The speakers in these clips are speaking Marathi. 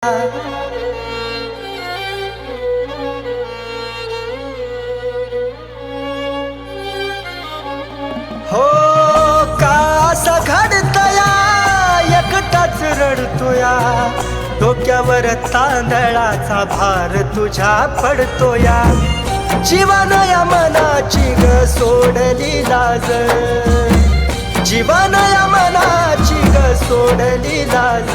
हो का असं घडतया एकटाच रडतोया, डोक्यावर तांदळाचा भार तुझ्या पडतोया। जीवन या मनाची ग सोडली लाज, जीवन या मनाची ग सोडली लाज।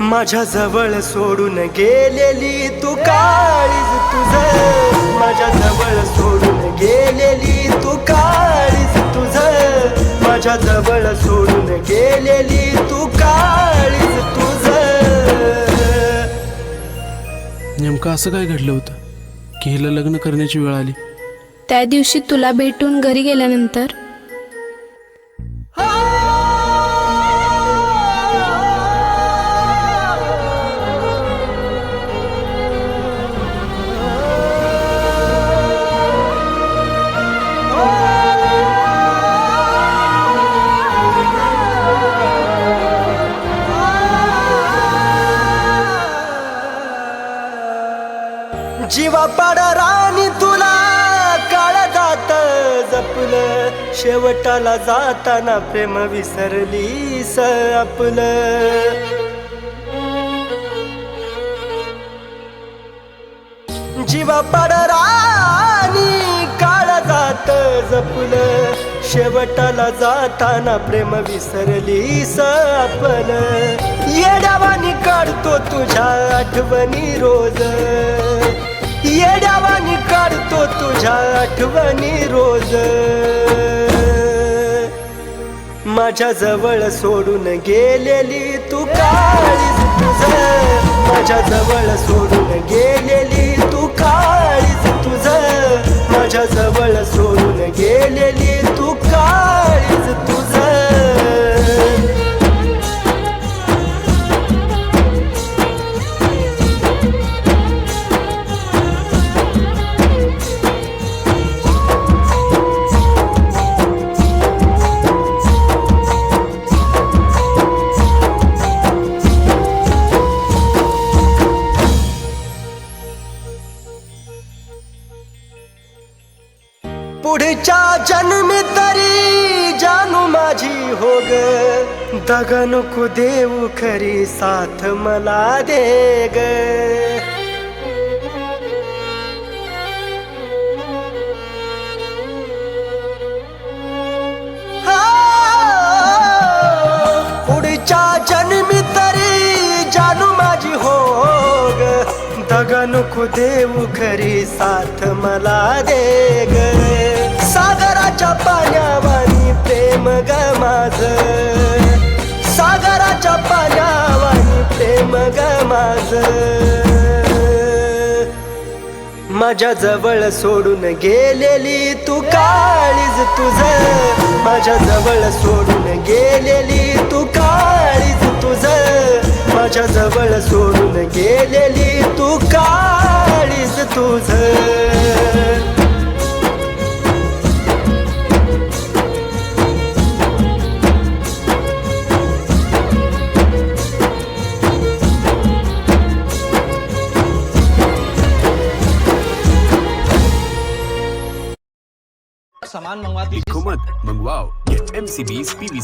माझ्या जवळ सोडून गेलेली तू काळीज तुझं, माझ्या जवळ सोडून गेलेली तू काळीज तुझं, माझ्या जवळ सोडून गेलेली तू काळीज तुझं। नेमकं असं काय घडलं होतं की हिला लग्न करण्याची वेळ आली? त्या दिवशी तुला भेटून घरी गेल्यानंतर जीवा पाडा राणी तुला काळजात जपलं, शेवटाला जाताना प्रेम विसरलीस आपलं। जीवा पाडा राणी काळजात जपलं, शेवटाला जाताना प्रेम विसरलीस आपलं। येड्यावानी काढतो तुझ्या आठवणी रोज, येड्यावानी काढतो तुझ्या आठवणी रोज। माझ्या जवळ सोडून गेलेली तू काळीज तुझं, माझ्या जवळ सोडून गेलेली तू काळीज तुझं, माझ्या जवळ सोडून गेलेली तू काळीज तुझं। पुढच्या जन्मी तरी जानू माझी हो ग, दगा नको देऊ खरी साथ मला दे ग। पुढच्या जन्मी तरी जानू माझी हो ग, दगा नको देऊ खरी साथ मला दे ग। सागराच्या पाण्यावानी प्रेम ग माझं, सागराच्या पाण्यावानी प्रेम ग माझं। माझ्या जवळ सोडून गेलेली तू काळीज तुझं, माझ्या जवळ सोडून गेलेली तू काळीज तुझं, माझ्या जवळ सोडून गेलेली तू काळीज तुझं। सामान मंगवा दीजिए। मंगवाओ ये MCB's PVC